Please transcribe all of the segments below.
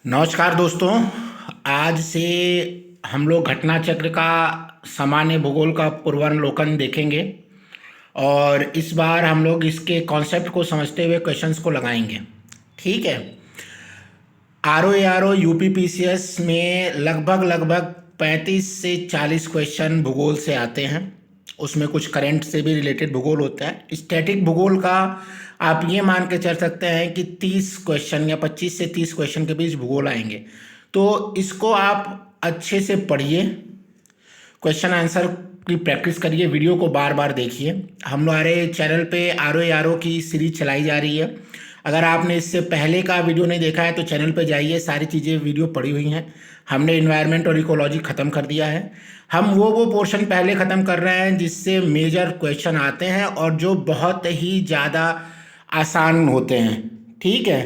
नमस्कार दोस्तों। आज से हम लोग घटना चक्र का सामान्य भूगोल का पूर्वावलोकन देखेंगे और इस बार हम लोग इसके कॉन्सेप्ट को समझते हुए क्वेश्चंस को लगाएंगे। ठीक है। आर ओ यूपीपीसीएस में लगभग 35 से 40 क्वेश्चन भूगोल से आते हैं। उसमें कुछ करंट से भी रिलेटेड भूगोल होता है। स्टैटिक भूगोल का आप ये मान के चल सकते हैं कि 30 क्वेश्चन या 25 से 30 क्वेश्चन के बीच भूगोल आएंगे। तो इसको आप अच्छे से पढ़िए, क्वेश्चन आंसर की प्रैक्टिस करिए, वीडियो को बार बार देखिए। हमारे चैनल पे आर ओ की सीरीज चलाई जा रही है। अगर आपने इससे पहले का वीडियो नहीं देखा है तो चैनल पे जाइए, सारी चीज़ें वीडियो पड़ी हुई हैं। हमने इन्वायरमेंट और इकोलॉजी ख़त्म कर दिया है। हम वो पोर्शन पहले ख़त्म कर रहे हैं जिससे मेजर क्वेश्चन आते हैं और जो बहुत ही ज़्यादा आसान होते हैं। ठीक है,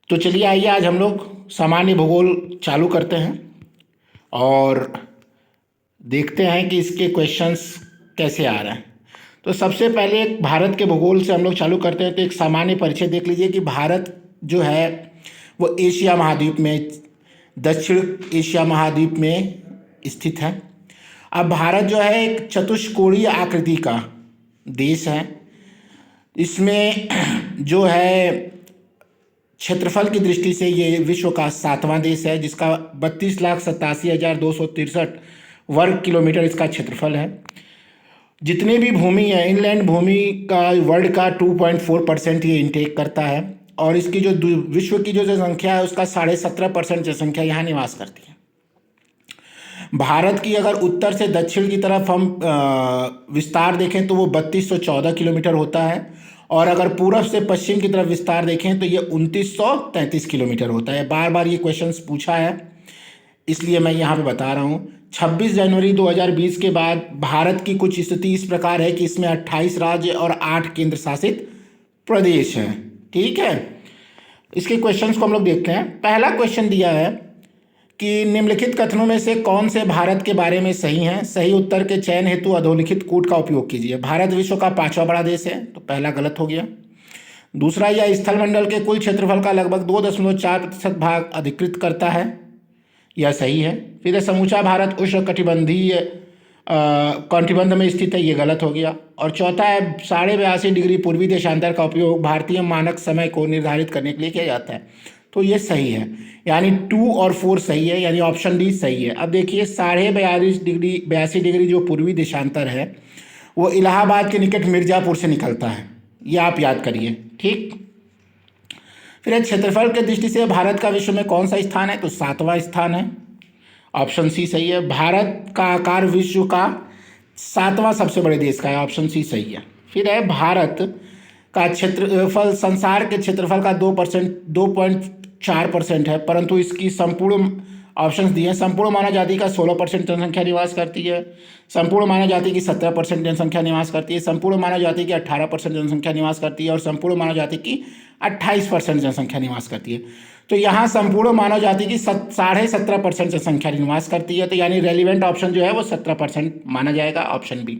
तो चलिए आइए आज हम लोग सामान्य भूगोल चालू करते हैं और देखते हैं कि इसके क्वेश्चंस कैसे आ रहे हैं। तो सबसे पहले एक भारत के भूगोल से हम लोग चालू करते हैं। तो एक सामान्य परिचय देख लीजिए कि भारत जो है वो एशिया महाद्वीप में, दक्षिण एशिया महाद्वीप में स्थित है। अब भारत जो है एक चतुष्कोणीय आकृति का देश है। इसमें जो है क्षेत्रफल की दृष्टि से ये विश्व का 7वां देश है, जिसका 32,87,263 वर्ग किलोमीटर इसका क्षेत्रफल है। जितनी भी भूमि है, इनलैंड भूमि का वर्ल्ड का 2.4% ये इंटेक करता है और इसकी जो विश्व की जो जनसंख्या है उसका 17.5% जनसंख्या यहाँ निवास करती है। भारत की अगर उत्तर से दक्षिण की तरफ हम विस्तार देखें तो वो 3214 किलोमीटर होता है और अगर पूरब से पश्चिम की तरफ विस्तार देखें तो ये 2933 किलोमीटर होता है। बार बार ये क्वेश्चंस पूछा है इसलिए मैं यहाँ पे बता रहा हूँ। 26 जनवरी 2020 के बाद भारत की कुछ स्थिति इस प्रकार है कि इसमें 28 राज्य और 8 केंद्र शासित प्रदेश हैं। ठीक है, इसके क्वेश्चंस को हम लोग देखते हैं। पहला क्वेश्चन दिया है कि निम्नलिखित कथनों में से कौन से भारत के बारे में सही हैं। सही उत्तर के चयन हेतु अधोलिखित कूट का उपयोग कीजिए। भारत विश्व का 5वां बड़ा देश है, तो पहला गलत हो गया। दूसरा, यह स्थलमंडल के कुल क्षेत्रफल का लगभग 2.4% भाग अधिकृत करता है, यह सही है। फिर समूचा भारत उष्णकटिबंधीय कटिबंध में स्थित है, ये गलत हो गया। और चौथा है 82.5 डिग्री पूर्वी देशांतर का उपयोग भारतीय मानक समय को निर्धारित करने के लिए किया जाता है, तो ये सही है। यानी 2 और 4 सही है, यानी ऑप्शन डी सही है। अब देखिए 82.5 डिग्री जो पूर्वी देशांतर है वो इलाहाबाद के निकट मिर्ज़ापुर से निकलता है, ये आप याद करिए। ठीक, फिर क्षेत्रफल के दृष्टि से भारत का विश्व में कौन सा स्थान है, तो 7वां स्थान है, ऑप्शन सी सही है। भारत का आकार विश्व का 7वां सबसे बड़े देश का है, ऑप्शन सी सही है। फिर है भारत का क्षेत्रफल संसार के क्षेत्रफल का 2.4% है, परंतु इसकी संपूर्ण ऑप्शंस दिए हैं। संपूर्ण मानव जाति का 16% जनसंख्या निवास करती है, संपूर्ण मानव जाति की 17% जनसंख्या निवास करती है, संपूर्ण मानव जाति की 18% जनसंख्या निवास करती है और संपूर्ण मानव जाति की 28% जनसंख्या निवास करती है। तो यहाँ संपूर्ण मानव जाति की 17.5% जनसंख्या निवास करती है, तो यानी रेलिवेंट ऑप्शन जो है वो 17% माना जाएगा, ऑप्शन बी।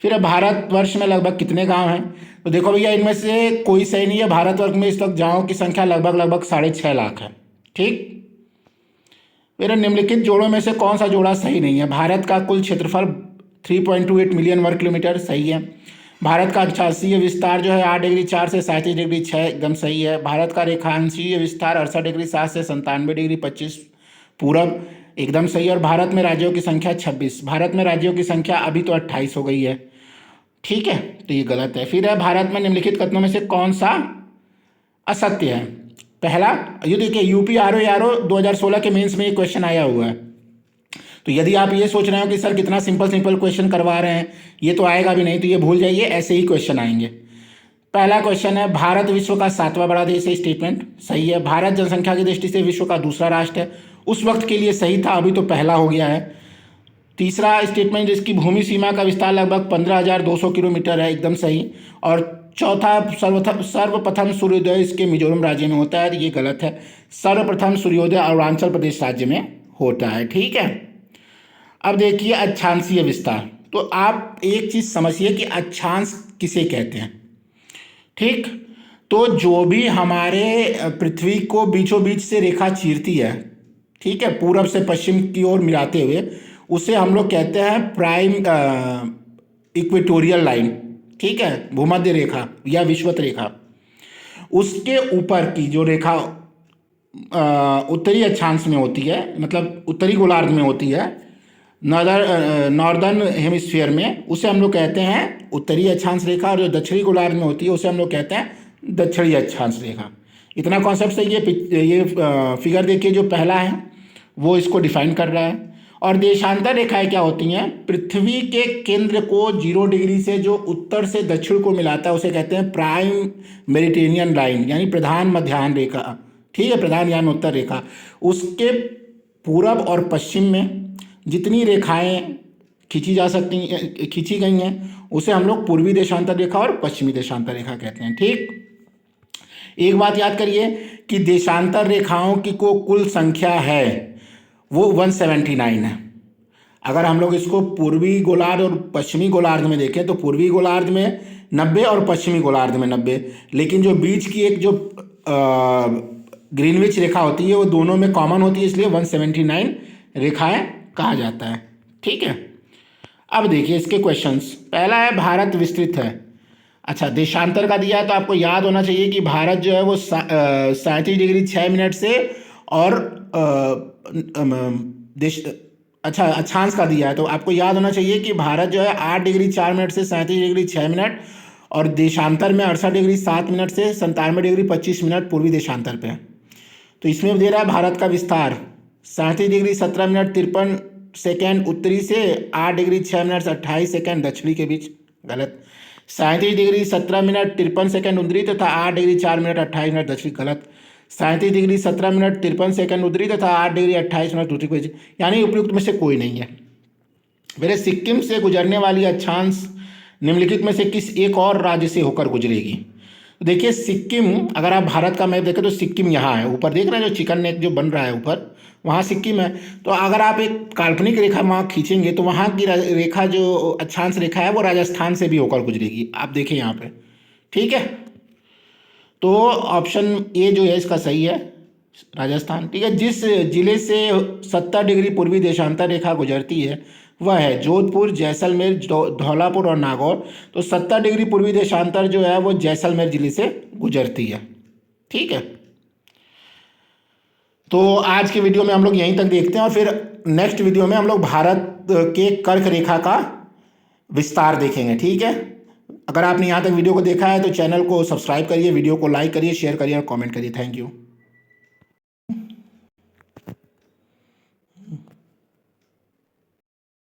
फिर भारतवर्ष में लगभग कितने गांव हैं, तो देखो भैया इनमें से कोई सही नहीं है। भारतवर्ष में इस वक्त गाँवों की संख्या लगभग 6.5 लाख है। ठीक, फिर निम्नलिखित जोड़ों में से कौन सा जोड़ा सही नहीं है। भारत का कुल क्षेत्रफल 3.28 मिलियन वर्ग किलोमीटर, सही है। भारत का अक्षांशीय विस्तार जो है 8 डिग्री 4 से 37 डिग्री 6, एकदम सही है। भारत का रेखांशीय विस्तार 68 डिग्री 7 से 97 डिग्री 25 पूरब, एकदम सही है। और भारत में राज्यों की संख्या 26, भारत में राज्यों की संख्या अभी तो 28 हो गई है। ठीक है, तो ये गलत है। फिर है भारत में निम्नलिखित कथनों में से कौन सा असत्य है। पहला, ये देखिए यूपी आर ओ 2016 के मेंस में ये क्वेश्चन आया हुआ है। तो यदि आप ये सोच रहे हो कि सर कितना सिंपल क्वेश्चन करवा रहे हैं, ये तो आएगा भी नहीं, तो ये भूल जाइए, ऐसे ही क्वेश्चन आएंगे। पहला क्वेश्चन है भारत विश्व का 7वां बड़ा देश है, स्टेटमेंट सही है। भारत जनसंख्या की दृष्टि से विश्व का दूसरा राष्ट्र है, उस वक्त के लिए सही था, अभी तो पहला हो गया है। तीसरा स्टेटमेंट, जिसकी भूमि सीमा का विस्तार लगभग 15,200 किलोमीटर है, एकदम सही। और चौथा, सर्वप्रथम सूर्योदय इसके मिजोरम राज्य में होता है, ये गलत है। सर्वप्रथम सूर्योदय अरुणाचल प्रदेश राज्य में होता है। ठीक है, अब देखिए अक्षांशीय विस्तार, तो आप एक चीज़ समझिए कि अक्षांश किसे कहते हैं। ठीक, तो जो भी हमारे पृथ्वी को बीचों बीच से रेखा चीरती है, ठीक है, पूरब से पश्चिम की ओर मिलाते हुए, उसे हम लोग कहते हैं प्राइम इक्वेटोरियल लाइन, ठीक है, भूमध्य रेखा या विषुवत रेखा। उसके ऊपर की जो रेखा उत्तरी अक्षांश में होती है, मतलब उत्तरी गोलार्ध में होती है, नॉर्दर्न हेमिस्फीयर में, उसे हम लोग कहते हैं उत्तरी अक्षांश रेखा। और जो दक्षिणी गोलार्ध में होती है उसे हम लोग कहते हैं दक्षिणी अक्षांश रेखा। इतना कॉन्सेप्ट से ये फिगर देखिए, जो पहला है वो इसको डिफाइन कर रहा है। और देशांतर रेखाएं क्या होती हैं? पृथ्वी के केंद्र को 0 डिग्री से जो उत्तर से दक्षिण को मिलाता है उसे कहते हैं प्राइम मेडिटेरियन लाइन, यानी प्रधान मध्याह्न रेखा, ठीक है, प्रधान यानी उत्तर रेखा। उसके पूरब और पश्चिम में जितनी रेखाएं खींची गई हैं उसे हम लोग पूर्वी देशांतर रेखा और पश्चिमी देशांतर रेखा कहते हैं, ठीक। एक बात याद करिए कि देशांतर रेखाओं की को कुल संख्या है वो 179 है। अगर हम लोग इसको पूर्वी गोलार्ध और पश्चिमी गोलार्ध में देखें तो पूर्वी गोलार्ध में 90 और पश्चिमी गोलार्ध में 90, लेकिन जो बीच की एक जो ग्रीनविच रेखा होती है वो दोनों में कॉमन होती है, इसलिए 179 रेखाएं कहा जाता है, ठीक है। अब देखिए इसके क्वेश्चंस। पहला है भारत विस्तृत है। अच्छा, देशांतर का दिया है तो आपको याद होना चाहिए कि भारत जो है वो 37 डिग्री 6 मिनट से, और अक्षांश का दिया है तो आपको याद होना चाहिए कि भारत जो है 8 डिग्री 4 मिनट से 37 डिग्री 6 मिनट, और देशांतर में 68 डिग्री 7 मिनट से 97 डिग्री 25 मिनट पूर्वी देशांतर पे। तो इसमें दे रहा है भारत का विस्तार 37 डिग्री 17 मिनट 53 सेकेंड उत्तरी से, 8 डिग्री 6 मिनट 28 सेकेंड दक्षिणी के बीच, गलत। 37 डिग्री 17 मिनट 53 सेकेंड उत्तरी तथा 8 डिग्री 4 मिनट 28 मिनट दक्षिणी, गलत। 37 डिग्री 17 मिनट 53 सेकेंड उत्तरी तथा 8 डिग्री 28 मिनट उत्तरी के बीच, यानी उपयुक्त में से कोई नहीं है। मेरे सिक्किम से गुजरने वाली अक्षांश निम्नलिखित में से किस एक और राज्य से होकर गुजरेगी? देखिए सिक्किम, अगर आप भारत का मैप देखें तो सिक्किम यहाँ है, ऊपर देख रहे हैं जो चिकन नेक जो बन रहा है ऊपर, वहाँ सिक्किम है। तो अगर आप एक काल्पनिक रेखा वहाँ खींचेंगे तो वहाँ की रेखा जो अक्षांश रेखा है वो राजस्थान से भी होकर गुजरेगी, आप देखें यहाँ पे, ठीक है। तो ऑप्शन ए जो है इसका सही है, राजस्थान, ठीक है। जिस जिले से 70 डिग्री पूर्वी देशांतर रेखा गुजरती है वह है जोधपुर, जैसलमेर, धौलापुर और नागौर। तो 70 डिग्री पूर्वी देशांतर जो है वो जैसलमेर जिले से गुजरती है, ठीक है। तो आज के वीडियो में हम लोग यहीं तक देखते हैं और फिर नेक्स्ट वीडियो में हम लोग भारत के कर्क रेखा का विस्तार देखेंगे, ठीक है। अगर आपने यहाँ तक वीडियो को देखा है तो चैनल को सब्सक्राइब करिए, वीडियो को लाइक करिए, शेयर करिए और कमेंट करिए। Thank you.